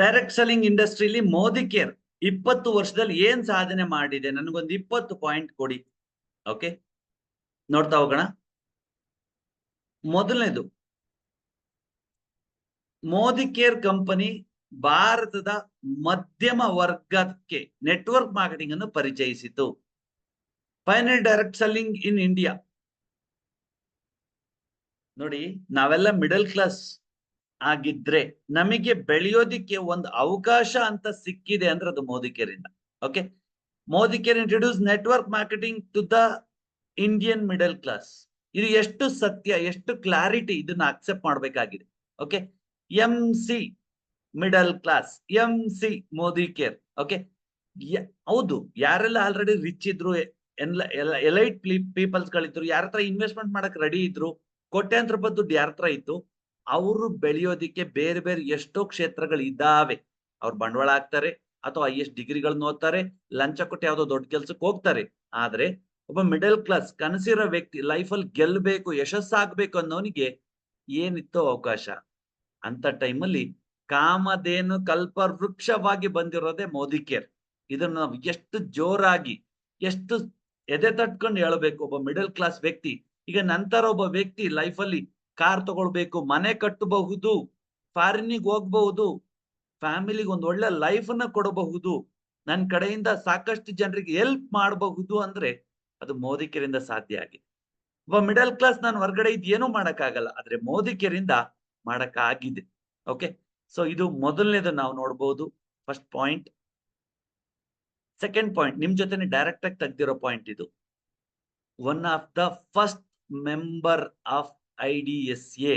Direct selling ಇಂಡಸ್ಟ್ರಿಲಿ Modi care 20 ವರ್ಷದಲ್ಲಿ ಏನ್ ಸಾಧನೆ ಮಾಡಿದೆ, ನನಗೊಂದು 20 ಪಾಯಿಂಟ್ ಕೊಡಿ. ಓಕೆ, ನೋಡ್ತಾ ಹೋಗೋಣ. ಮೊದಲನೇದು, ಮೋದಿ ಕೇರ್ ಕಂಪನಿ ಭಾರತದ ಮಧ್ಯಮ ವರ್ಗಕ್ಕೆ ನೆಟ್ವರ್ಕ್ ಮಾರ್ಕೆಟಿಂಗ್ ಅನ್ನು ಪರಿಚಯಿಸಿತು. ಪೈನೀರ್ ಡೈರೆಕ್ಟ್ ಸೆಲ್ಲಿಂಗ್ ಇನ್ ಇಂಡಿಯಾ. ನೋಡಿ, ನಾವೆಲ್ಲ ಮಿಡಲ್ ಕ್ಲಾಸ್ ಆಗಿದ್ರೆ ನಮಗೆ ಬೆಳೆಯೋದಿಕ್ಕೆ ಒಂದು ಅವಕಾಶ ಅಂತ ಸಿಕ್ಕಿದೆ ಅಂದ್ರೆ ಅದು ಮೋದಿ ಕೇರ್ ಇಂದ. Okay, Modi care introduce network marketing to the Indian middle class. ಇದು ಎಷ್ಟು ಸತ್ಯ, ಎಷ್ಟು ಕ್ಲಾರಿಟಿ, ಇದನ್ನ ಅಕ್ಸೆಪ್ಟ್ ಮಾಡಬೇಕಾಗಿದೆ. Okay, M C middle class, M C Modi care. Okay, ಹೌದು, ಯಾರೆಲ್ಲ ಆಲ್ರೆಡಿ ರಿಚ್ ಇದ್ರು, ಎಲೈಟ್ ಪೀಪಲ್ಸ್ ಗಳಿದ್ರು, ಯಾರ ಹತ್ರ ಇನ್ವೆಸ್ಟ್ಮೆಂಟ್ ಮಾಡಕ್ ರೆಡಿ ಇದ್ರು, ಕೋಟ್ಯಾಂತರ ರೂಪಾಯಿ ದುಡ್ಡು ಯಾರ ಹತ್ರ ಇತ್ತು, ಅವರು ಬೆಳೆಯೋದಿಕ್ಕೆ ಬೇರೆ ಬೇರೆ ಎಷ್ಟೋ ಕ್ಷೇತ್ರಗಳು ಇದ್ದಾವೆ. ಅವ್ರು ಬಂಡವಾಳ ಹಾಕ್ತಾರೆ ಅಥವಾ ಹೈಯೆಸ್ಟ್ ಡಿಗ್ರಿಗಳನ್ನ ಓದ್ತಾರೆ, ಲಂಚ ಕೊಟ್ಟು ಯಾವ್ದೋ ದೊಡ್ಡ ಕೆಲ್ಸಕ್ಕೆ ಹೋಗ್ತಾರೆ. ಆದ್ರೆ ಒಬ್ಬ ಮಿಡಲ್ ಕ್ಲಾಸ್ ಕನಸಿರೋ ವ್ಯಕ್ತಿ ಲೈಫಲ್ಲಿ ಗೆಲ್ಬೇಕು, ಯಶಸ್ಸಾಗ್ಬೇಕು ಅನ್ನೋನಿಗೆ ಏನಿತ್ತೋ ಅವಕಾಶ, ಅಂತ ಟೈಮಲ್ಲಿ ಕಾಮಧೇನು ಕಲ್ಪ ವೃಕ್ಷವಾಗಿ ಬಂದಿರೋದೇ ಮೋದಿ ಕೇರ್. ಇದನ್ನ ನಾವು ಎಷ್ಟು ಜೋರಾಗಿ, ಎಷ್ಟು ಎದೆ ತಟ್ಕೊಂಡು ಹೇಳಬೇಕು. ಒಬ್ಬ ಮಿಡಲ್ ಕ್ಲಾಸ್ ವ್ಯಕ್ತಿ, ಈಗ ನಂತರ ಒಬ್ಬ ವ್ಯಕ್ತಿ ಲೈಫಲ್ಲಿ ಕಾರ್ ತಗೊಳ್ಬೇಕು, ಮನೆ ಕಟ್ಟಬಹುದು, ಫಾರಿನಿಗೆ ಹೋಗ್ಬಹುದು, ಫ್ಯಾಮಿಲಿಗೆ ಒಂದು ಒಳ್ಳೆ ಲೈಫ್ ಅನ್ನ ಕೊಡಬಹುದು, ನನ್ನ ಕಡೆಯಿಂದ ಸಾಕಷ್ಟು ಜನರಿಗೆ ಹೆಲ್ಪ್ ಮಾಡಬಹುದು ಅಂದ್ರೆ ಅದು ಮೋದಿ ಕೇರಿಂದ ಸಾಧ್ಯ ಆಗಿದೆ. ಒಬ್ಬ ಮಿಡಲ್ ಕ್ಲಾಸ್ ನಾನು ಹೊರಗಡೆ ಇದೇನು ಮಾಡಕ್ಕಾಗಲ್ಲ, ಆದ್ರೆ ಮೋದಿ ಕೇರಿಂದ ಮಾಡಕ್ಕಾಗಿದೆ. ಓಕೆ, ಸೊ ಇದು ಮೊದಲನೇದು ನಾವು ನೋಡ್ಬೋದು, ಫಸ್ಟ್ ಪಾಯಿಂಟ್. ಸೆಕೆಂಡ್ ಪಾಯಿಂಟ್, ನಿಮ್ ಜೊತೆ ಡೈರೆಕ್ಟ್ ಆಗಿ ತೆಗ್ದಿರೋ ಪಾಯಿಂಟ್ ಇದು. One of the first member of IDSA.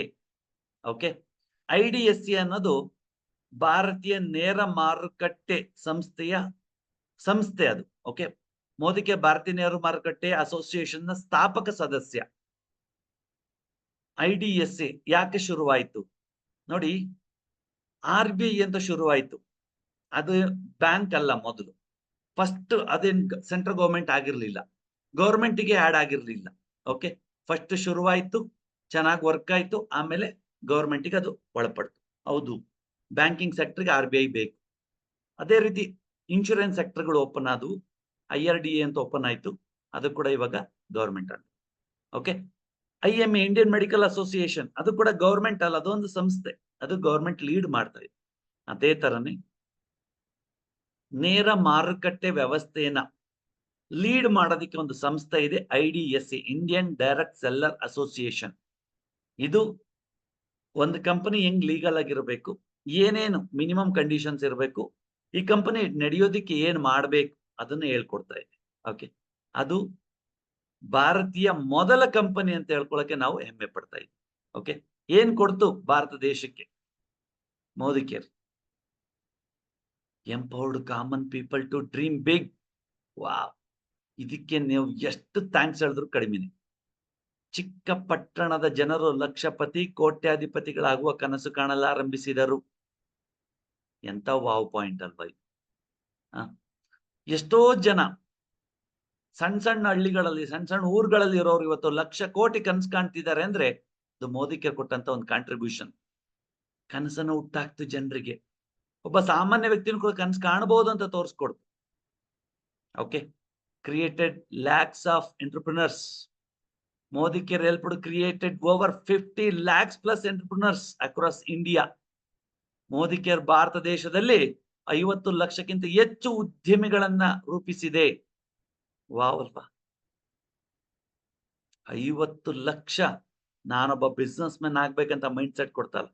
Okay, IDSA ಅನ್ನೋದು ಭಾರತೀಯ ನೇರ ಮಾರುಕಟ್ಟೆ ಸಂಸ್ಥೆ ಅದು. ಓಕೆ, ಮೋದಿ ಕೇರ್ ಭಾರತೀಯ ನೇರ ಮಾರುಕಟ್ಟೆ ಅಸೋಸಿಯೇಷನ್ ನ ಸ್ಥಾಪಕ ಸದಸ್ಯ. IDSA ಯಾಕೆ ಶುರುವಾಯಿತು ನೋಡಿ, RBI ಅಂತ ಶುರುವಾಯಿತು. ಅದು ಬ್ಯಾಂಕ್ ಅಲ್ಲ, ಮೊದಲು ಫಸ್ಟ್ ಅದೇನ್ ಸೆಂಟ್ರಲ್ ಗವರ್ಮೆಂಟ್ ಆಗಿರ್ಲಿಲ್ಲ, ಗವರ್ಮೆಂಟ್ಗೆ ಆಡ್ ಆಗಿರ್ಲಿಲ್ಲ. ಓಕೆ, ಫಸ್ಟ್ ಶುರುವಾಯಿತು, ಚೆನ್ನಾಗಿ ವರ್ಕ್ ಆಯ್ತು, ಆಮೇಲೆ ಗವರ್ಮೆಂಟ್ಗೆ ಅದು ಒಳಪಡ್ತು. ಹೌದು, ಬ್ಯಾಂಕಿಂಗ್ ಸೆಕ್ಟರ್ಗೆ RBI ಬೇಕು. ಅದೇ ರೀತಿ ಇನ್ಶೂರೆನ್ಸ್ ಸೆಕ್ಟರ್ಗಳು ಓಪನ್ ಆದವು, IRDA ಅಂತ ಓಪನ್ ಆಯ್ತು, ಅದು ಕೂಡ ಇವಾಗ ಗವರ್ಮೆಂಟ್ ಅಂತ. Okay, IMA Indian medical association, ಅದು ಕೂಡ ಗವರ್ಮೆಂಟ್ ಅಲ್ಲ, ಅದೊಂದು ಸಂಸ್ಥೆ, ಅದು ಗವರ್ಮೆಂಟ್ ಲೀಡ್ ಮಾಡ್ತಾ ಇದೆ. ಅದೇ ತರನೇ ನೇರ ಮಾರುಕಟ್ಟೆ ವ್ಯವಸ್ಥೆಯನ್ನ ಲೀಡ್ ಮಾಡೋದಕ್ಕೆ ಒಂದು ಸಂಸ್ಥೆ ಇದೆ, IDSA, Indian direct seller association. ಇದು ಒಂದು ಕಂಪನಿ ಹೆಂಗ್ ಲೀಗಲ್ ಆಗಿರಬೇಕು, ಏನೇನು ಮಿನಿಮಮ್ ಕಂಡೀಷನ್ಸ್ ಇರಬೇಕು, ಈ ಕಂಪನಿ ನಡೆಯೋದಿಕ್ಕೆ ಏನ್ ಮಾಡ್ಬೇಕು ಅದನ್ನ ಹೇಳ್ಕೊಡ್ತಾ ಇದೆ. ಓಕೆ, ಅದು ಭಾರತೀಯ ಮೊದಲ ಕಂಪನಿ ಅಂತ ಹೇಳ್ಕೊಳಕ್ಕೆ ನಾವು ಹೆಮ್ಮೆ ಪಡ್ತಾ ಇದ್ದೀವಿ. ಓಕೆ, ಏನ್ ಕೊಡ್ತು ಭಾರತ ದೇಶಕ್ಕೆ Modi care? Empowered common people to dream big. Wow, ಇದಕ್ಕೆ ನೀವು ಎಷ್ಟು ಥ್ಯಾಂಕ್ಸ್ ಹೇಳಿದ್ರು ಕಡಿಮೆನೆ. ಚಿಕ್ಕ ಪಟ್ಟಣದ ಜನರು ಲಕ್ಷಪತಿ ಕೋಟ್ಯಾಧಿಪತಿಗಳಾಗುವ ಕನಸು ಕಾಣಲಾರಂಭಿಸಿದರು. ಎಂತ ವಾವ್ ಪಾಯಿಂಟ್ ಅಲ್ವಾ ಇದು. ಎಷ್ಟೋ ಜನ ಸಣ್ಣ ಸಣ್ಣ ಹಳ್ಳಿಗಳಲ್ಲಿ, ಸಣ್ಣ ಸಣ್ಣ ಊರುಗಳಲ್ಲಿ ಇರೋರು ಇವತ್ತು ಲಕ್ಷ ಕೋಟಿ ಕನಸು ಕಾಣ್ತಿದ್ದಾರೆ ಅಂದ್ರೆ ಅದು ಮೋದಿ ಕೇರ್ ಕೊಟ್ಟಂತ ಒಂದು ಕಾಂಟ್ರಿಬ್ಯೂಷನ್. ಕನಸನ್ನು ಹುಟ್ಟಾಕ್ತು ಜನರಿಗೆ, ಒಬ್ಬ ಸಾಮಾನ್ಯ ವ್ಯಕ್ತಿನ ಕೂಡ ಕನಸು ಕಾಣಬಹುದು ಅಂತ ತೋರಿಸ್ಕೊಡ್ತು. Okay, created lakhs of entrepreneurs. Modicare helped created over 50 lakhs plus entrepreneurs across India. Modicare Bharat ದೇಶದಲ್ಲಿ 50 ಲಕ್ಷಕ್ಕಿಂತ ಹೆಚ್ಚು ಉದ್ಯಮಿಗಳನ್ನ ರೂಪಿಸಿದೆ. ವಾವ್ ಅಲ್ವಾ, 50 ಲಕ್ಷ. ನಾನೊಬ್ಬ ಬಿಸ್ನೆಸ್ ಮ್ಯಾನ್ ಆಗ್ಬೇಕಂತ ಮೈಂಡ್ ಸೆಟ್ ಕೊಡ್ತಲ್ಲ,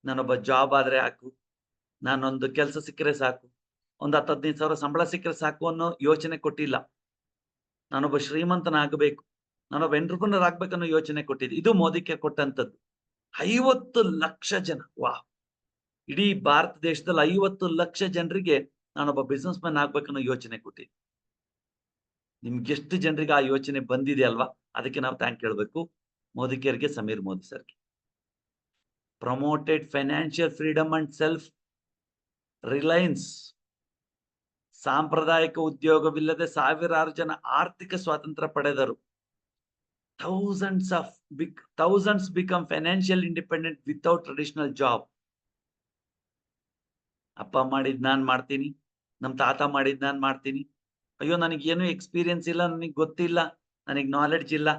ನಾನೊಬ್ಬ ಜಾಬ್ ಆದ್ರೆ ಸಾಕು, ನಾನೊಂದು ಕೆಲಸ ಸಿಕ್ಕರೆ ಸಾಕು, ಒಂದು 10-15 ಸಾವಿರ ಸಂಬಳ ಸಿಕ್ಕರೆ ಸಾಕು ಅನ್ನೋ ಯೋಚನೆ ಕೊಟ್ಟಿಲ್ಲ. ನಾನೊಬ್ಬ ಶ್ರೀಮಂತನಾಗಬೇಕು, ನಾನೊಬ್ಬ ಎಂಟರ್ಪ್ರಿನರ್ ಆಗ್ಬೇಕನ್ನೋ ಯೋಚನೆ ಕೊಟ್ಟಿದ್ದೆ. ಇದು ಮೋದಿ ಕೇರ್ ಕೊಟ್ಟಂತದ್ದು. 50 ಲಕ್ಷ ಜನ, ವಾಹ್, ಇಡೀ ಭಾರತ ದೇಶದಲ್ಲಿ 50 ಲಕ್ಷ ಜನರಿಗೆ ನಾನೊಬ್ಬ ಬಿಸ್ನೆಸ್ ಮ್ಯಾನ್ ಆಗ್ಬೇಕನ್ನೋ ಯೋಚನೆ ಕೊಟ್ಟಿದ್ದೆ. ನಿಮ್ಗೆ ಎಷ್ಟು ಜನರಿಗೆ ಆ ಯೋಚನೆ ಬಂದಿದೆ ಅಲ್ವಾ? ಅದಕ್ಕೆ ನಾವು ಥ್ಯಾಂಕ್ ಹೇಳ್ಬೇಕು ಮೋದಿ ಕೇರ್ಗೆ, ಸಮೀರ್ ಮೋದಿ ಸರ್ಗೆ. Promoted financial freedom and self Reliance. ಸಾಂಪ್ರದಾಯಿಕ ಉದ್ಯೋಗವಿಲ್ಲದೆ ಸಾವಿರಾರು ಜನ ಆರ್ಥಿಕ ಸ್ವಾತಂತ್ರ್ಯ ಪಡೆದರು. thousands become financially independent without traditional job. ಅಪ್ಪ ಮಾಡಿದ್ ನಾನ್ ಮಾಡ್ತೀನಿ, ನಮ್ ತಾತ ಮಾಡಿದ್ ನಾನ್ ಮಾಡ್ತೀನಿ, ಅಯ್ಯೋ ನನಗೇನು ಎಕ್ಸ್ಪೀರಿಯನ್ಸ್ ಇಲ್ಲ, ನನಗೆ ಗೊತ್ತಿಲ್ಲ, ನನಗೆ ನಾಲೆಡ್ಜ್ ಇಲ್ಲ,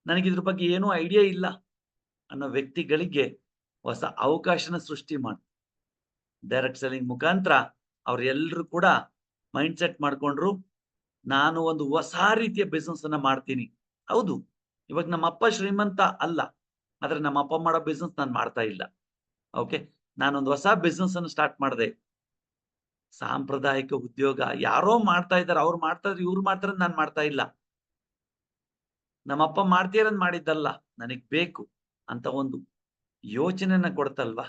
ನನಗೆ ಇದ್ರ ಬಗ್ಗೆ ಏನೂ ಐಡಿಯಾ ಇಲ್ಲ ಅನ್ನೋ ವ್ಯಕ್ತಿಗಳಿಗೆ ಹೊಸ ಅವಕಾಶನ ಸೃಷ್ಟಿ ಮಾಡಿ ಡೈರೆಕ್ಟ್ ಸೆಲ್ಲಿಂಗ್ ಮುಖಾಂತರ ಅವ್ರೆಲ್ರೂ ಕೂಡ ಮೈಂಡ್ ಸೆಟ್ ಮಾಡ್ಕೊಂಡ್ರು, ನಾನು ಒಂದು ಹೊಸ ರೀತಿಯ ಬಿಸ್ನೆಸ್ ಅನ್ನ ಮಾಡ್ತೀನಿ. ಹೌದು, ಇವಾಗ ನಮ್ಮಪ್ಪ ಶ್ರೀಮಂತ ಅಲ್ಲ, ಆದ್ರೆ ನಮ್ಮಪ್ಪ ಮಾಡೋ ಬಿಸ್ನೆಸ್ ನಾನು ಮಾಡ್ತಾ ಇಲ್ಲ. ಓಕೆ, ನಾನೊಂದು ಹೊಸ ಬಿಸ್ನೆಸ್ ಅನ್ನು ಸ್ಟಾರ್ಟ್ ಮಾಡಿದೆ. ಸಾಂಪ್ರದಾಯಿಕ ಉದ್ಯೋಗ ಯಾರೋ ಮಾಡ್ತಾ ಇದ್ದಾರೆ, ಅವ್ರು ಮಾಡ್ತಾ ಇದ್ರೆ ಇವ್ರು ಮಾಡ್ತಾರೆ, ನಾನು ಮಾಡ್ತಾ ಇಲ್ಲ. ನಮ್ಮಪ್ಪ ಮಾಡ್ತೀರಂದ್ ಮಾಡಿದ್ದಲ್ಲ, ನನಗ್ ಬೇಕು ಅಂತ ಒಂದು ಯೋಚನೆನ ಕೊಡ್ತಲ್ವಾ.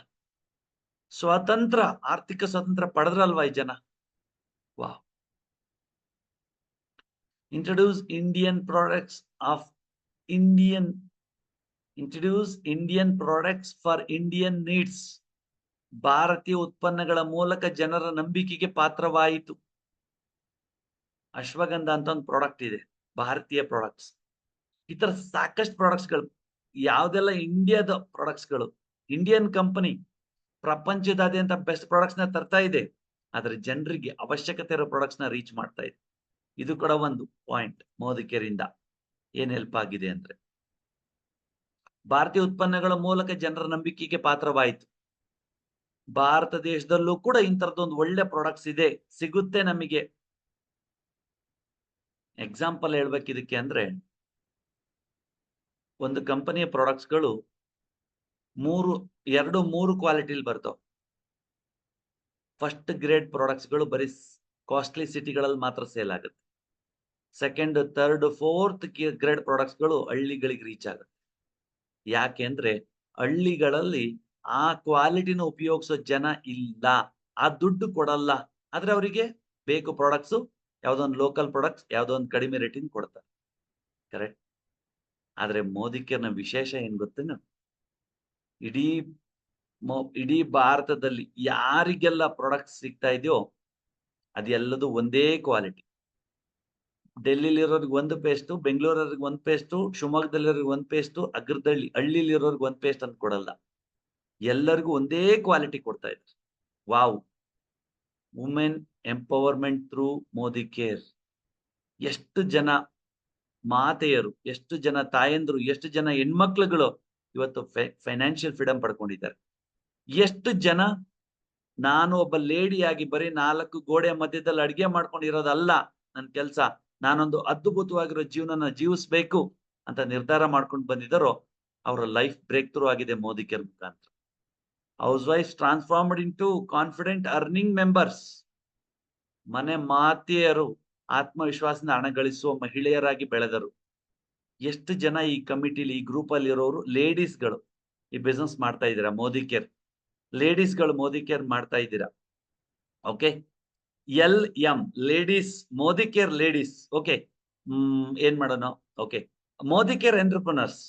ಸ್ವತಂತ್ರ, ಆರ್ಥಿಕ ಸ್ವತಂತ್ರ ಪಡೆದ್ರಲ್ವಾ ಈ ಜನ. ವಾಹ್. Introduce Indian products of introduce Indian products for Indian needs. ಭಾರತೀಯ ಉತ್ಪನ್ನಗಳ ಮೂಲಕ ಜನರ ನಂಬಿಕೆಗೆ ಪಾತ್ರವಾಯಿತು. ಅಶ್ವಗಂಧ ಅಂತ ಒಂದು ಪ್ರಾಡಕ್ಟ್ ಇದೆ, ಭಾರತೀಯ ಪ್ರಾಡಕ್ಟ್ಸ್. ಈ ತರ ಸಾಕಷ್ಟು ಪ್ರಾಡಕ್ಟ್ಸ್ಗಳು, ಯಾವ್ದೆಲ್ಲ ಇಂಡಿಯಾದ ಪ್ರಾಡಕ್ಟ್ಸ್ಗಳು, ಇಂಡಿಯನ್ ಕಂಪನಿ ಪ್ರಪಂಚದಾದ್ಯಂತ ಬೆಸ್ಟ್ ಪ್ರಾಡಕ್ಟ್ಸ್ ನ ತರ್ತಾ ಇದೆ, ಆದ್ರೆ ಜನರಿಗೆ ಅವಶ್ಯಕತೆ ಇರೋ ಪ್ರಾಡಕ್ಟ್ಸ್ ನ ರೀಚ್ ಮಾಡ್ತಾ ಇದೆ. ಇದು ಕೂಡ ಒಂದು ಪಾಯಿಂಟ್ ಮೋದಿ ಕೇರಿಂದ ಏನ್ ಹೆಲ್ಪ್ ಆಗಿದೆ ಅಂದ್ರೆ, ಭಾರತೀಯ ಉತ್ಪನ್ನಗಳ ಮೂಲಕ ಜನರ ನಂಬಿಕೆಗೆ ಪಾತ್ರವಾಯಿತು. ಭಾರತ ದೇಶದಲ್ಲೂ ಕೂಡ ಇಂಥದ್ದೊಂದು ಒಳ್ಳೆ ಪ್ರಾಡಕ್ಟ್ಸ್ ಇದೆ, ಸಿಗುತ್ತೆ ನಮಗೆ. ಎಕ್ಸಾಂಪಲ್ ಹೇಳ್ಬೇಕು ಇದಕ್ಕೆ ಅಂದ್ರೆ, ಒಂದು ಕಂಪನಿಯ ಪ್ರಾಡಕ್ಟ್ಸ್ಗಳು ಮೂರು ಕ್ವಾಲಿಟಿಲಿ ಬರ್ತಾವ. ಫಸ್ಟ್ ಗ್ರೇಡ್ ಪ್ರಾಡಕ್ಟ್ಸ್ಗಳು ಬರೀ ಕಾಸ್ಟ್ಲಿ ಸಿಟಿಗಳಲ್ಲಿ ಮಾತ್ರ ಸೇಲ್ ಆಗುತ್ತೆ. ಸೆಕೆಂಡ್, ಥರ್ಡ್, ಫೋರ್ತ್ ಗ್ರೇಡ್ ಪ್ರಾಡಕ್ಟ್ಸ್ಗಳು ಹಳ್ಳಿಗಳಿಗೆ ರೀಚ್ ಆಗುತ್ತೆ. ಯಾಕೆ ಅಂದ್ರೆ ಹಳ್ಳಿಗಳಲ್ಲಿ ಆ ಕ್ವಾಲಿಟಿನ ಉಪಯೋಗಿಸೋ ಜನ ಇಲ್ಲ, ಆ ದುಡ್ಡು ಕೊಡಲ್ಲ, ಆದ್ರೆ ಅವರಿಗೆ ಬೇಕು ಪ್ರಾಡಕ್ಟ್ಸ್, ಯಾವ್ದೋ ಒಂದು ಲೋಕಲ್ ಪ್ರಾಡಕ್ಟ್ಸ್, ಯಾವ್ದೋ ಒಂದು ಕಡಿಮೆ ರೇಟಿಂಗ್ ಕೊಡ್ತಾರೆ. ಕರೆಕ್ಟ್. ಆದ್ರೆ ಮೋದಿ ಕೇರ್ನ ವಿಶೇಷ ಏನ್ ಗೊತ್ತೇನು, ಇಡೀ ಭಾರತದಲ್ಲಿ ಯಾರಿಗೆಲ್ಲ ಪ್ರಾಡಕ್ಟ್ಸ್ ಸಿಗ್ತಾ ಇದೆಯೋ ಅದೆಲ್ಲದು ಒಂದೇ ಕ್ವಾಲಿಟಿ. ಡೆಲ್ಲಿಲಿರೋರ್ಗೆ ಒಂದು ಪೇಸ್ಟು, ಬೆಂಗಳೂರಿಗೆ ಒಂದು ಪೇಸ್ಟು, ಶಿವಮೊಗ್ಗದಲ್ಲಿರೋರ್ಗೆ ಒಂದು ಪೇಸ್ಟು, ಹಳ್ಳಿಲಿರೋರ್ಗೆ ಒಂದು ಪೇಸ್ಟ್ ಅಂತ ಕೊಡಲ್ಲ, ಎಲ್ಲರಿಗೂ ಒಂದೇ ಕ್ವಾಲಿಟಿ ಕೊಡ್ತಾ ಇದ್ದಾರೆ. Wow. Women empowerment through Modi care. ಎಷ್ಟು ಜನ ಮಾತೆಯರು, ಎಷ್ಟು ಜನ ತಾಯಂದ್ರು, ಎಷ್ಟು ಜನ ಹೆಣ್ಮಕ್ಳುಗಳು ಇವತ್ತು ಫೈನಾನ್ಷಿಯಲ್ ಫ್ರೀಡಮ್ ಪಡ್ಕೊಂಡಿದ್ದಾರೆ. ಎಷ್ಟು ಜನ, ನಾನು ಒಬ್ಬ ಲೇಡಿಯಾಗಿ ಬರೀ 4 ಗೋಡೆ ಮಧ್ಯದಲ್ಲಿ ಅಡಿಗೆ ಮಾಡ್ಕೊಂಡಿರೋದಲ್ಲ ನನ್ನ ಕೆಲಸ, ನಾನೊಂದು ಅದ್ಭುತವಾಗಿರೋ ಜೀವನನ ಜೀವಿಸ್ಬೇಕು ಅಂತ ನಿರ್ಧಾರ ಮಾಡ್ಕೊಂಡು ಬಂದಿದ್ದಾರೋ ಅವರ ಲೈಫ್ ಬ್ರೇಕ್ ಥ್ರೂ ಆಗಿದೆ ಮೋದಿ ಕೇರ್ ಮುಖಾಂತರ. House wife transformed into confident earning members. ಮನೆ ಮಾತೆಯರು ಆತ್ಮವಿಶ್ವಾಸದಿಂದ ಹಣ ಗಳಿಸುವ ಮಹಿಳೆಯರಾಗಿ ಬೆಳೆದರು. ಎಷ್ಟು ಜನ ಈ ಕಮಿಟಿಲಿ, ಈ ಗ್ರೂಪ್ ಅಲ್ಲಿ ಇರೋರು ಲೇಡೀಸ್ಗಳು ಈ ಬಿಸ್ನೆಸ್ ಮಾಡ್ತಾ ಇದ್ದೀರಾ, ಮೋದಿ ಕೇರ್ ಲೇಡೀಸ್ಗಳು ಮೋದಿ ಕೇರ್ ಮಾಡ್ತಾ ಇದ್ದೀರಾ. Okay, LM ladies, Modicare ladies. Okay, ಏನ್ ಮಾಡೋಣ, okay, Modi care entrepreneurs,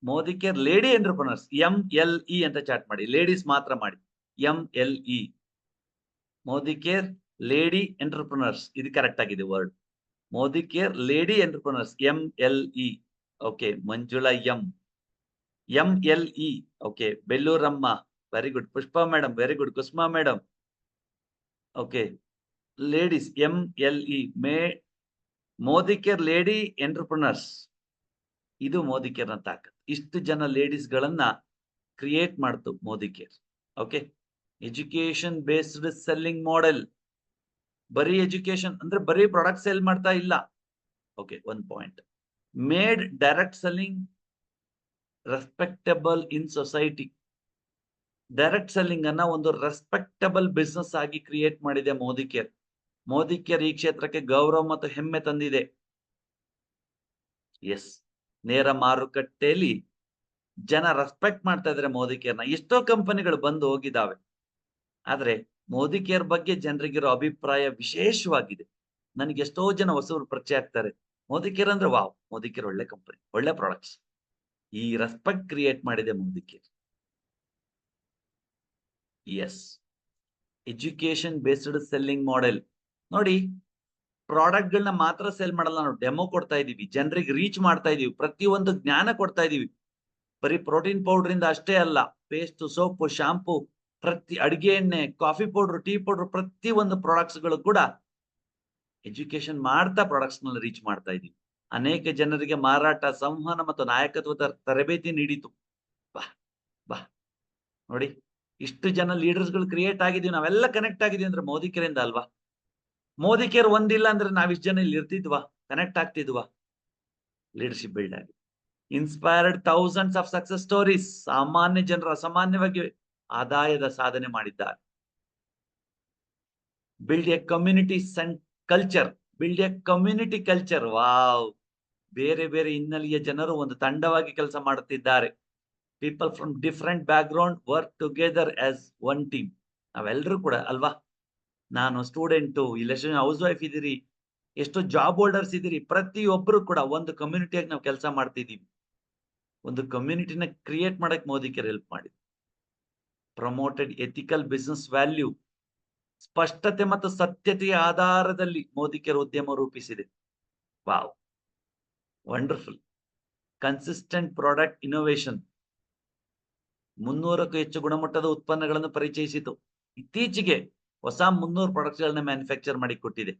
Modicare lady entrepreneurs, MLE ಅಂತ ಚಾಟ್ ಮಾಡಿ, ಲೇಡೀಸ್ ಮಾತ್ರ ಮಾಡಿ, MLE, Modicare lady entrepreneurs. ಇದು ಕರೆಕ್ಟ್ ಆಗಿದೆ word, Modicare lady entrepreneurs, MLE. Okay, Manjula MLE. Okay, Belluramma, very good. Pushpa madam, very good. Kusuma madam, okay, ladies MLE, Modicare lady entrepreneurs. ಇದು ಮೋದಿ ಕೇರ್ನ ತಾಕತ್. ಇಷ್ಟು ಜನ ಲೇಡೀಸ್ ಗಳನ್ನ ಕ್ರಿಯೇಟ್ ಮಾಡ್ತು Modi care. Okay, education based selling model. ಬರೀ education ಅಂದ್ರೆ ಬರೀ ಪ್ರಾಡಕ್ಟ್ ಸೆಲ್ ಮಾಡ್ತಾ ಇಲ್ಲ. Okay, one point, made direct selling respectable in society. Direct selling ಅನ್ನ ಒಂದು ರೆಸ್ಪೆಕ್ಟಬಲ್ ಬಿಸ್ನೆಸ್ ಆಗಿ ಕ್ರಿಯೇಟ್ ಮಾಡಿದೆ ಮೋದಿ ಕೇರ್. ಮೋದಿ ಕೇರ್ ಈ ಕ್ಷೇತ್ರಕ್ಕೆ ಗೌರವ ಮತ್ತು ಹೆಮ್ಮೆ ತಂದಿದೆ. ಎಸ್, ನೇರ ಮಾರುಕಟ್ಟೆಯಲ್ಲಿ ಜನ ರೆಸ್ಪೆಕ್ಟ್ ಮಾಡ್ತಾ ಇದ್ದಾರೆ ಮೋದಿ ಕೇರ್ನ. ಎಷ್ಟೋ ಕಂಪನಿಗಳು ಬಂದು ಹೋಗಿದ್ದಾವೆ, ಆದ್ರೆ ಮೋದಿ ಕೇರ್ ಬಗ್ಗೆ ಜನರಿಗಿರೋ ಅಭಿಪ್ರಾಯ ವಿಶೇಷವಾಗಿದೆ. ನನಗೆ ಎಷ್ಟೋ ಜನ ಹೊಸವರು ಪರಿಚಯ ಆಗ್ತಾರೆ. ಮೋದಿ ಕೇರ್ ಅಂದ್ರೆ ವಾವ್, ಮೋದಿ ಕೇರ್ ಒಳ್ಳೆ ಕಂಪನಿ, ಒಳ್ಳೆ ಪ್ರಾಡಕ್ಟ್ಸ್. ಈ ರೆಸ್ಪೆಕ್ಟ್ ಕ್ರಿಯೇಟ್ ಮಾಡಿದೆ Modi care. Yes, education based selling model. ನೋಡಿ, ಪ್ರಾಡಕ್ಟ್ ಗಳನ್ನ ಮಾತ್ರ ಸೆಲ್ ಮಾಡಲ್ಲ, ನಾವು ಡೆಮೋ ಕೊಡ್ತಾ ಇದೀವಿ, ಜನರಿಗೆ ರೀಚ್ ಮಾಡ್ತಾ ಇದೀವಿ, ಪ್ರತಿಯೊಂದು ಜ್ಞಾನ ಕೊಡ್ತಾ ಇದೀವಿ. ಬರೀ ಪ್ರೋಟೀನ್ ಪೌಡರ್ ಇಂದ ಅಷ್ಟೇ ಅಲ್ಲ, ಪೇಸ್ಟ್, ಸೋಪ್, ಶಾಂಪೂ, ಪ್ರತಿ ಅಡಿಗೆ ಎಣ್ಣೆ, ಕಾಫಿ ಪೌಡರ್, ಟೀ ಪೌಡರ್, ಪ್ರತಿ ಒಂದು ಪ್ರಾಡಕ್ಟ್ಸ್ ಗಳು ಕೂಡ ಎಜುಕೇಶನ್ ಮಾಡ್ತಾ ಪ್ರಾಡಕ್ಟ್ಸ್ ನಲ್ಲಿ ರೀಚ್ ಮಾಡ್ತಾ ಇದೀವಿ. ಅನೇಕ ಜನರಿಗೆ ಮಾರಾಟ, ಸಂವಹನ ಮತ್ತು ನಾಯಕತ್ವದ ತರಬೇತಿ ನೀಡಿತು. ಬಾ ಬಾ ನೋಡಿ, ಇಷ್ಟು ಜನ ಲೀಡರ್ಸ್ ಗಳು ಕ್ರಿಯೇಟ್ ಆಗಿದೀವಿ, ನಾವೆಲ್ಲ ಕನೆಕ್ಟ್ ಆಗಿದೀವಿ ಅಂದ್ರೆ ಮೋದಿ ಕೇರಿಂದ ಅಲ್ವಾ? ಮೋದಿ ಕೇರ್ ಒಂದಿಲ್ಲ ಅಂದ್ರೆ ನಾವಿಷ್ಟು ಜನ ಇಲ್ಲಿ ಇರ್ತಿದ್ವಾ, ಕನೆಕ್ಟ್ ಆಗ್ತಿದ್ವಾ? ಲೀಡರ್ಶಿಪ್ ಬಿಲ್ಡ್ ಆಗಿದೆ. Inspired thousands of success stories. ಸಾಮಾನ್ಯ ಜನರು ಅಸಾಮಾನ್ಯವಾಗಿ ಆದಾಯದ ಸಾಧನೆ ಮಾಡಿದ್ದಾರೆ. Build A community culture, build A community culture. Wow, ಬೇರೆ ಬೇರೆ ಹಿನ್ನೆಲೆಯ ಜನರು ಒಂದು ತಂಡವಾಗಿ ಕೆಲಸ ಮಾಡುತ್ತಿದ್ದಾರೆ. People from different back ground work together as one team. ನಾವೆಲ್ಲರೂ ಕೂಡ ಅಲ್ವಾ, ನಾನು ಸ್ಟೂಡೆಂಟು, ಇಲ್ಲ ಹೌಸ್ ವೈಫ್ ಇದ್ದೀರಿ, ಎಷ್ಟು ಜಾಬ್ ಹೋಲ್ಡರ್ಸ್ ಇದ್ದೀರಿ, ಪ್ರತಿಯೊಬ್ಬರು ಕೂಡ ಒಂದು ಕಮ್ಯುನಿಟಿಯಾಗಿ ನಾವು ಕೆಲಸ ಮಾಡ್ತಿದ್ದೀವಿ. ಒಂದು ಕಮ್ಯುನಿಟಿನ ಕ್ರಿಯೇಟ್ ಮಾಡಕ್ ಮೋದಿ ಕೇರ್ ಹೆಲ್ಪ್ ಮಾಡಿದೆ. Promoted ethical business value. ಸ್ಪಷ್ಟತೆ ಮತ್ತು ಸತ್ಯತೆಯ ಆಧಾರದಲ್ಲಿ ಮೋದಿ ಕೇರ್ ಉದ್ಯಮ ರೂಪಿಸಿದೆ. Wow, wonderful. Consistent product innovation. 300ಕ್ಕೂ ಹೆಚ್ಚು ಗುಣಮಟ್ಟದ ಉತ್ಪನ್ನಗಳನ್ನು ಪರಿಚಯಿಸಿತು. ಇತ್ತೀಚೆಗೆ ಹೊಸ 300 ಪ್ರಾಡಕ್ಟ್ಸ್ ಗಳನ್ನ ಮ್ಯಾನುಫ್ಯಾಕ್ಚರ್ ಮಾಡಿ ಕೊಟ್ಟಿದೆ.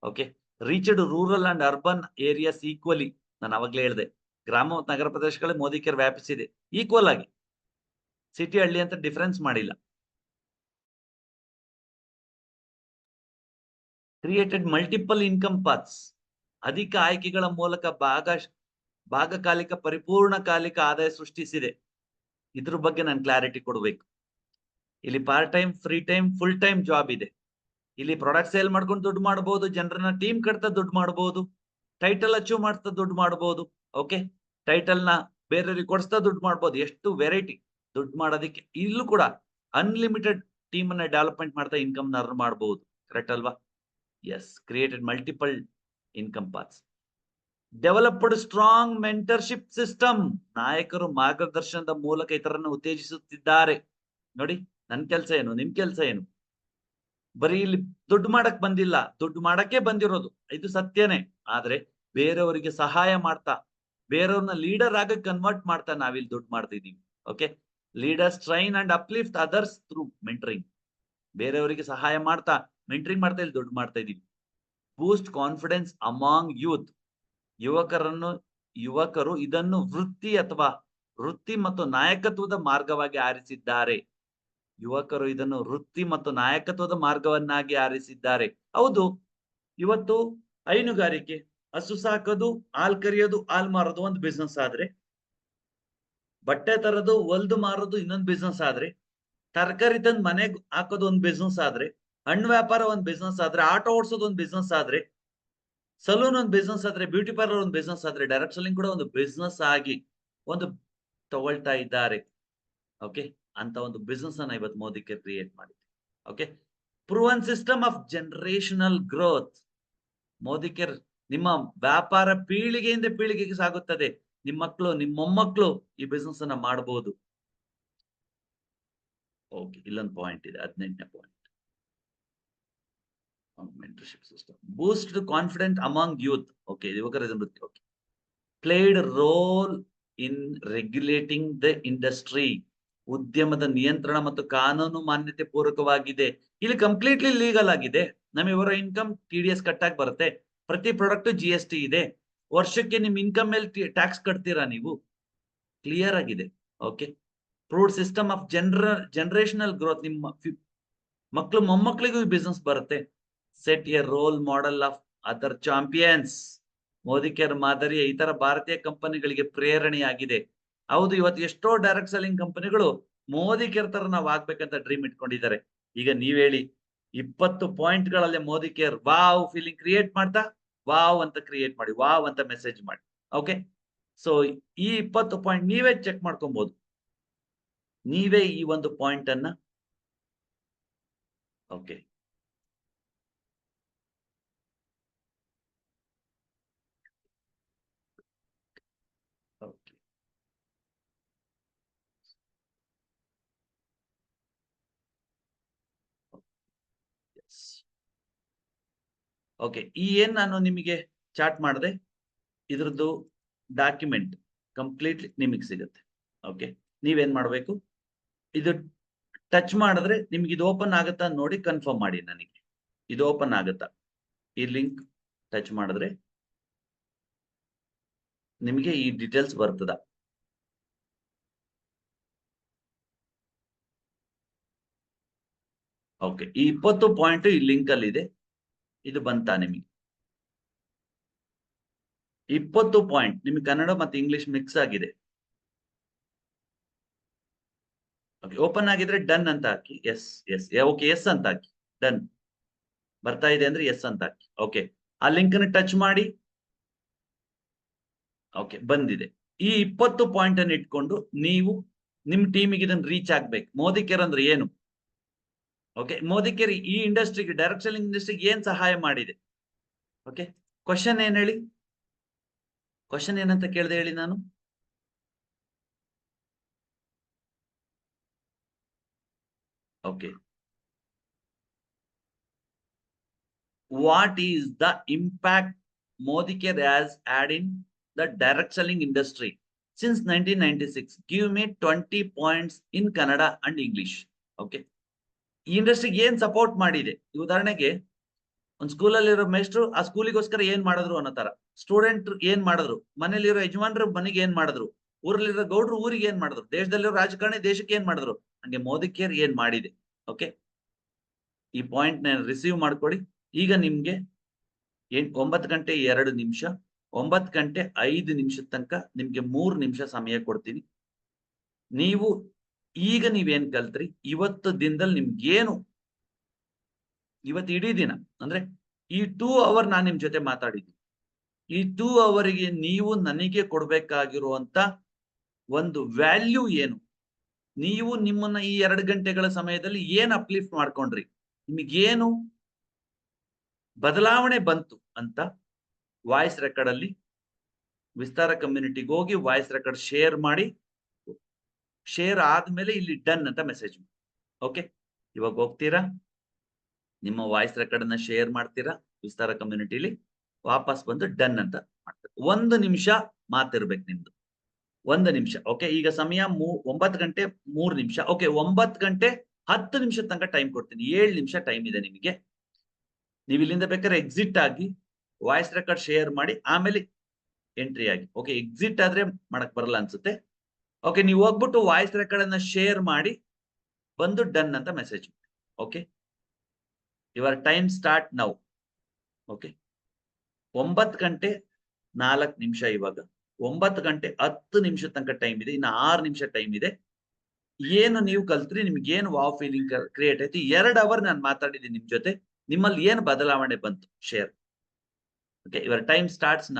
Okay, reached rural and urban areas equally. ನಾನು ಅವಾಗಲೇ ಹೇಳಿದೆ, ಗ್ರಾಮ ಮತ್ತು ನಗರ ಪ್ರದೇಶಗಳಲ್ಲಿ ಮೋದಿ ಕೇರ್ ವ್ಯಾಪಿಸಿದೆ ಈಕ್ವಲ್ ಆಗಿ. ಸಿಟಿ ಹಳ್ಳಿ ಅಂತ ಡಿಫರೆನ್ಸ್ ಮಾಡಿಲ್ಲ. Created multiple income paths. ಅಧಿಕ ಆಯ್ಕೆಗಳ ಮೂಲಕ ಭಾಗಕಾಲಿಕ, ಪರಿಪೂರ್ಣಕಾಲಿಕ ಆದಾಯ ಸೃಷ್ಟಿಸಿದೆ. ಇದ್ರ ಬಗ್ಗೆ ನಾನು ಕ್ಲಾರಿಟಿ ಕೊಡಬೇಕು. ಇಲ್ಲಿ part time, free time, full time job ಇದೆ. ಇಲ್ಲಿ ಪ್ರಾಡಕ್ಟ್ ಸೇಲ್ ಮಾಡ್ಕೊಂಡು ದುಡ್ಡು ಮಾಡಬಹುದು, ಜನರನ್ನ ಟೀಮ್ ಕಟ್ತಾ ದುಡ್ಡು ಮಾಡಬಹುದು, ಟೈಟಲ್ ಅಚೀವ್ ಮಾಡ್ತಾ ದುಡ್ಡು ಮಾಡಬಹುದು. ಓಕೆ, ಟೈಟಲ್ ನ ಬೇರೆಯವ್ರಿಗೆ ಕೊಡಿಸ್ತಾ ದುಡ್ಡು ಮಾಡಬಹುದು. ಎಷ್ಟು ವೆರೈಟಿ ದುಡ್ಡು ಮಾಡೋದಕ್ಕೆ. ಇಲ್ಲೂ ಕೂಡ ಅನ್ಲಿಮಿಟೆಡ್ ಟೀಮ್ ಅನ್ನ ಡೆವಲಪ್ಮೆಂಟ್ ಮಾಡ್ತಾ ಇನ್ಕಮ್ ನ ಅರ್ನ್ ಮಾಡಬಹುದು. ಕರೆಕ್ಟ್ ಅಲ್ವಾ? Yes, created multiple income paths. Developed strong mentorship system. ನಾಯಕರು ಮಾರ್ಗದರ್ಶನದ ಮೂಲಕ ಇತರರನ್ನು ಉತ್ತೇಜಿಸುತ್ತಿದ್ದಾರೆ. ನೋಡಿ, ನನ್ ಕೆಲಸ ಏನು, ನಿಮ್ ಕೆಲಸ ಏನು? ಬರೀ ಇಲ್ಲಿ ದುಡ್ಡು ಮಾಡಕ್ ಬಂದಿಲ್ಲ, ದುಡ್ಡು ಮಾಡಕ್ಕೆ ಬಂದಿರೋದು, ಇದು ಸತ್ಯನೇ. ಆದ್ರೆ ಬೇರೆಯವರಿಗೆ ಸಹಾಯ ಮಾಡ್ತಾ, ಬೇರೆಯವ್ರನ್ನ ಲೀಡರ್ ಆಗಿ ಕನ್ವರ್ಟ್ ಮಾಡ್ತಾ ನಾವಿಲ್ಲಿ ದುಡ್ಡು ಮಾಡ್ತಿದೀವಿ. Okay, leaders train and uplift others through mentoring. ಬೇರೆಯವರಿಗೆ ಸಹಾಯ ಮಾಡ್ತಾ, ಮೆಂಟರಿಂಗ್ ಮಾಡ್ತಾ ಇಲ್ಲಿ ದುಡ್ಡು ಮಾಡ್ತಾ ಇದೀವಿ. ಬೂಸ್ಟ್ ಕಾನ್ಫಿಡೆನ್ಸ್ ಅಮಾಂಗ್ ಯೂತ್. ಯುವಕರು ಇದನ್ನು ವೃತ್ತಿ ಮತ್ತು ನಾಯಕತ್ವದ ಮಾರ್ಗವಾಗಿ ಆರಿಸಿದ್ದಾರೆ. ಯುವಕರು ಇದನ್ನು ವೃತ್ತಿ ಮತ್ತು ನಾಯಕತ್ವದ ಮಾರ್ಗವನ್ನಾಗಿ ಆರಿಸಿದ್ದಾರೆ. ಹೌದು, ಇವತ್ತು ಹೈನುಗಾರಿಕೆ, ಹಸು ಸಾಕೋದು, ಹಾಲ್ ಕರಿಯೋದು, ಹಾಲ್ ಮಾರೋದು ಒಂದು ಬಿಸ್ನೆಸ್ ಆದ್ರೆ, ಬಟ್ಟೆ ತರೋದು, ಹೊಲ್ದು ಮಾರೋದು ಇನ್ನೊಂದು ಬಿಸ್ನೆಸ್ ಆದ್ರೆ, ತರಕಾರಿ ತಂದು ಮನೆಗೆ ಹಾಕೋದು ಒಂದು ಬಿಸ್ನೆಸ್ ಆದ್ರೆ, ಹಣ್ಣು ವ್ಯಾಪಾರ ಒಂದು ಬಿಸ್ನೆಸ್ ಆದ್ರೆ, ಆಟೋ ಓಡಿಸೋದು ಒಂದು ಬಿಸ್ನೆಸ್ ಆದ್ರೆ, ಸಲೂನ್ ಒಂದು ಬಿಸ್ನೆಸ್ ಆದ್ರೆ, ಬ್ಯೂಟಿ ಪಾರ್ಲರ್ ಒಂದು ಬಿಸ್ನೆಸ್ ಆದ್ರೆ, ಡೈರೆಕ್ಟ್ ಸೆಲ್ಲಿಂಗ್ ಕೂಡ ಒಂದು ಬಿಸ್ನೆಸ್ ಆಗಿ ಒಂದು ತಗೊಳ್ತಾ ಇದ್ದಾರೆ. ಓಕೆ, ಅಂತ ಒಂದು ಬಿಸ್ನೆಸ್ ಅನ್ನ ಇವತ್ತು ಮೋದಿ ಕೇರ್ ಕ್ರಿಯೇಟ್ ಮಾಡಿದೆ. Okay, proven system of generational growth. Modi care ನಿಮ್ಮ ವ್ಯಾಪಾರ ಪೀಳಿಗೆಯಿಂದ ಪೀಳಿಗೆಗೆ ಸಾಗುತ್ತದೆ. ನಿಮ್ಮ ಮಕ್ಕಳು, ನಿಮ್ಮ ಮೊಮ್ಮಕ್ಕಳು ಈ ಬಿಸ್ನೆಸ್ ಅನ್ನ ಮಾಡಬಹುದು. ಓಕೆ, ಇಲ್ಲೊಂದು ಪಾಯಿಂಟ್ ಇದೆ, 18ನೇ ಪಾಯಿಂಟ್. ಮೆಂಟರ್ಶಿಪ್ ಸಿಸ್ಟಮ್ ಬೂಸ್ಟ್ ಕಾನ್ಫಿಡೆಂಟ್ ಅಮಾಂಗ್ ಯೂತ್. ಓಕೆ, ಯುವಕರ ವೃತ್ತಿ. Okay, played role in regulating the industry. ಉದ್ಯಮದ ನಿಯಂತ್ರಣ ಮತ್ತು ಕಾನೂನು ಮಾನ್ಯತೆ ಪೂರಕವಾಗಿದೆ. ಇಲ್ಲಿ ಕಂಪ್ಲೀಟ್ಲಿ ಲೀಗಲ್ ಆಗಿದೆ. ನಮಗೆ ಇವರ ಇನ್ಕಮ್ TDS ಕಟ್ಟಾಗಿ ಬರುತ್ತೆ. ಪ್ರತಿ ಪ್ರಾಡಕ್ಟ್ GST ಇದೆ. ವರ್ಷಕ್ಕೆ ನಿಮ್ ಇನ್ಕಮ್ ಮೇಲೆ ಟ್ಯಾಕ್ಸ್ ಕಟ್ತೀರಾ ನೀವು. ಕ್ಲಿಯರ್ ಆಗಿದೆ. Okay, proved system of generational growth. ನಿಮ್ಮ ಮಕ್ಕಳು ಮೊಮ್ಮಕ್ಕಳಿಗೂ ಬಿಸ್ನೆಸ್ ಬರುತ್ತೆ. Set a role model of other champions. Modi care ಮಾದರಿಯ ಇತರ ಭಾರತೀಯ ಕಂಪನಿಗಳಿಗೆ ಪ್ರೇರಣೆಯಾಗಿದೆ. ಹೌದು, ಇವತ್ತು ಎಷ್ಟೋ ಡೈರೆಕ್ಟ್ ಸೆಲ್ಲಿಂಗ್ ಕಂಪನಿಗಳು ಮೋದಿ ಕೇರ್ ತರ ನಾವು ಆಗ್ಬೇಕಂತ ಡ್ರೀಮ್ ಇಟ್ಕೊಂಡಿದ್ದಾರೆ. ಈಗ ನೀವ್ ಹೇಳಿ, 20 ಪಾಯಿಂಟ್ ಗಳಲ್ಲಿ Modi care wow feeling create ಮಾಡ್ತಾ, ವಾವ್ ಅಂತ ಕ್ರಿಯೇಟ್ ಮಾಡಿ, ವಾವ್ ಅಂತ ಮೆಸೇಜ್ ಮಾಡಿ. ಓಕೆ, ಸೊ ಈ 20 ಪಾಯಿಂಟ್ ನೀವೇ ಚೆಕ್ ಮಾಡ್ಕೊಬಹುದು. ನೀವೇ ಈ ಒಂದು ಪಾಯಿಂಟ್ ಅನ್ನ ಓಕೆ ಓಕೆ, ಏನ್ ನಾನು ನಿಮಗೆ ಚಾಟ್ ಮಾಡಿದೆ, ಇದ್ರದ್ದು ಡಾಕ್ಯುಮೆಂಟ್ ಕಂಪ್ಲೀಟ್ಲಿ ನಿಮಗೆ ಸಿಗುತ್ತೆ. ಓಕೆ, ನೀವೇನ್ ಮಾಡ್ಬೇಕು, ಇದು ಟಚ್ ಮಾಡಿದ್ರೆ ನಿಮ್ಗೆ ಇದು ಓಪನ್ ಆಗುತ್ತಾ ನೋಡಿ ಕನ್ಫರ್ಮ್ ಮಾಡಿ ನನಗೆ. ಇದು ಓಪನ್ ಆಗುತ್ತಾ? ಈ ಲಿಂಕ್ ಟಚ್ ಮಾಡಿದ್ರೆ ನಿಮಗೆ ಈ ಡೀಟೇಲ್ಸ್ ಬರ್ತದ? ಓಕೆ, ಈ 20 ಪಾಯಿಂಟ್ ಈ ಲಿಂಕ್ ಅಲ್ಲಿ ಇದೆ. ಇದು ಬಂತಾ ನಿಮಗೆ? 20 ಪಾಯಿಂಟ್ ನಿಮಗೆ ಕನ್ನಡ ಮತ್ತೆ ಇಂಗ್ಲಿಷ್ ಮಿಕ್ಸ್ ಆಗಿದೆ. ಓಪನ್ ಆಗಿದ್ರೆ ಡನ್ ಅಂತ ಹಾಕಿ. ಎಸ್ ಎಸ್ ಓಕೆ, ಎಸ್ ಅಂತ ಹಾಕಿ. ಡನ್ ಬರ್ತಾ ಇದೆ ಅಂದ್ರೆ ಎಸ್ ಅಂತ ಹಾಕಿ. ಓಕೆ, ಆ ಲಿಂಕ್ ಅನ್ನು ಟಚ್ ಮಾಡಿ. ಓಕೆ, ಬಂದಿದೆ. ಈ 20 ಪಾಯಿಂಟ್ ಅನ್ನು ಇಟ್ಕೊಂಡು ನೀವು ನಿಮ್ ಟೀಮಿಗೆ ಇದನ್ನ ರೀಚ್ ಆಗ್ಬೇಕು. ಮೋದಿ ಕೇರ್ ಅಂದ್ರೆ ಏನು? ಓಕೆ, ಮೋದಿ ಕೇರ್ ಈ ಇಂಡಸ್ಟ್ರಿಗೆ, ಡೈರೆಕ್ಟ್ ಸೆಲ್ಲಿಂಗ್ ಇಂಡಸ್ಟ್ರಿಗೆ ಏನ್ ಸಹಾಯ ಮಾಡಿದೆ? ಓಕೆ, ಕ್ವಶನ್ ಏನ್ ಹೇಳಿ? ಕ್ವಶನ್ ಏನಂತ ಕೇಳಿದೆ ಹೇಳಿ ನಾನು? Okay, what is the impact Modi Care has had in the direct selling industry since 1996? Give me 20 points in Kannada and English. Okay, ಈ ಇಂಡಸ್ಟ್ರಿಗೆ ಏನ್ ಸಪೋರ್ಟ್ ಮಾಡಿದೆ? ಉದಾಹರಣೆಗೆ ಒಂದು ಸ್ಕೂಲಲ್ಲಿರೋ ಮೇಸ್ಟ್ರು ಆ ಸ್ಕೂಲಿಗೋಸ್ಕರ ಏನ್ ಮಾಡಿದ್ರು ಅನ್ನೋ ತರ, ಸ್ಟೂಡೆಂಟ್ ಏನ್ ಮಾಡಿದ್ರು, ಮನೇಲಿರೋ ಯಜಮಾನ್ರು ಮನೆಗೆ ಏನ್ ಮಾಡಿದ್ರು, ಊರಲ್ಲಿರೋ ಗೌಡ್ರು ಊರಿಗೆ ಏನ್ ಮಾಡಿದ್ರು, ದೇಶದಲ್ಲಿರೋ ರಾಜಕಾರಣಿ ದೇಶಕ್ಕೆ ಏನ್ ಮಾಡಿದ್ರು, ಹಂಗೆ ಮೋದಿ ಕೇರ್ ಏನ್ ಮಾಡಿದೆ. ಓಕೆ, ಈ ಪಾಯಿಂಟ್ ನ ರಿಸೀವ್ ಮಾಡ್ಕೊಳ್ಳಿ. ಈಗ ನಿಮ್ಗೆ 9 ಗಂಟೆ 2 ನಿಮಿಷ, 9 ಗಂಟೆ 5 ನಿಮಿಷದ ತನಕ ನಿಮ್ಗೆ 3 ನಿಮಿಷ ಸಮಯ ಕೊಡ್ತೀನಿ. ನೀವು ಈಗ ನೀವೇನ್ ಕಲ್ತ್ರಿ, ಇವತ್ತು ದಿನದಲ್ಲಿ ನಿಮ್ಗೇನು, ಇವತ್ತು ಇಡೀ ದಿನ ಅಂದ್ರೆ ಈ 2 ಅವರ್ ನಾನು ನಿಮ್ ಜೊತೆ ಮಾತಾಡಿದ್ದೀನಿ. ಈ 2 ಅವರಿಗೆ ನೀವು ನನಗೆ ಕೊಡ್ಬೇಕಾಗಿರುವಂತ ಒಂದು ವ್ಯಾಲ್ಯೂ ಏನು? ನೀವು ನಿಮ್ಮನ್ನ ಈ 2 ಗಂಟೆಗಳ ಸಮಯದಲ್ಲಿ ಏನ್ ಅಪ್ಲಿಫ್ಟ್ ಮಾಡ್ಕೊಂಡ್ರಿ, ನಿಮಗೇನು ಬದಲಾವಣೆ ಬಂತು ಅಂತ ವಾಯ್ಸ್ ರೆಕಾರ್ಡ್ ಅಲ್ಲಿ ವಿಸ್ತಾರ ಕಮ್ಯುನಿಟಿಗೆ ಹೋಗಿ ವಾಯ್ಸ್ ರೆಕಾರ್ಡ್ ಶೇರ್ ಮಾಡಿ. ಶೇರ್ ಆದ್ಮೇಲೆ ಇಲ್ಲಿ ಡನ್ ಅಂತ ಮೆಸೇಜ್ ಮಾಡಿ. ಓಕೆ, ಇವಾಗ ಹೋಗ್ತೀರಾ, ನಿಮ್ಮ ವಾಯ್ಸ್ ರೆಕಾರ್ಡ್ ಅನ್ನ ಶೇರ್ ಮಾಡ್ತೀರಾ ವಿಸ್ತಾರ ಕಮ್ಯುನಿಟಿಲಿ, ವಾಪಸ್ ಬಂದು ಡನ್ ಅಂತ ಮಾಡ್ತೀರಾ. 1 ನಿಮಿಷ ಮಾತಿರ್ಬೇಕು ನಿಮ್ದು, 1 ನಿಮಿಷ. ಓಕೆ, ಈಗ ಸಮಯ 9 ಗಂಟೆ 3 ನಿಮಿಷ. ಓಕೆ, 9 ಗಂಟೆ 10 ನಿಮಿಷ ತನಕ ಟೈಮ್ ಕೊಡ್ತೀನಿ. 7 ನಿಮಿಷ ಟೈಮ್ ಇದೆ ನಿಮಗೆ. ನೀವು ಇಲ್ಲಿಂದ ಬೇಕಾದ್ರೆ ಎಕ್ಸಿಟ್ ಆಗಿ ವಾಯ್ಸ್ ರೆಕಾರ್ಡ್ ಶೇರ್ ಮಾಡಿ ಆಮೇಲೆ ಎಂಟ್ರಿ ಆಗಿ. ಓಕೆ, ಎಕ್ಸಿಟ್ ಆದ್ರೆ ಮಾಡಕ್ ಬರಲ್ಲ ಅನ್ಸುತ್ತೆ. ಓಕೆ, ನೀವು ಹೋಗ್ಬಿಟ್ಟು ವಾಯ್ಸ್ ರೆಕಾರ್ಡ್ ಅನ್ನ ಶೇರ್ ಮಾಡಿ ಬಂದು ಡನ್ ಅಂತ ಮೆಸೇಜ್ ಮಾಡಿ. Okay, your time start now. Okay, 9 ಗಂಟೆ 4 ನಿಮಿಷ ಇವಾಗ. 9 ಗಂಟೆ 10 ನಿಮಿಷ ತನಕ ಟೈಮ್ ಇದೆ. ಇನ್ನು 6 ನಿಮಿಷ ಟೈಮ್ ಇದೆ. ಏನು ನೀವು ಕಲ್ತ್ರಿ, ನಿಮ್ಗೆ ಏನು ವಾವ್ ಫೀಲಿಂಗ್ ಕ್ರಿಯೇಟ್ ಆಯ್ತು? 2 ಅವರ್ ನಾನು ಮಾತಾಡಿದ್ದೀನಿ ನಿಮ್ ಜೊತೆ. ನಿಮ್ಮಲ್ಲಿ ಏನು ಬದಲಾವಣೆ ಬಂತು? Share. Okay, your time starts now.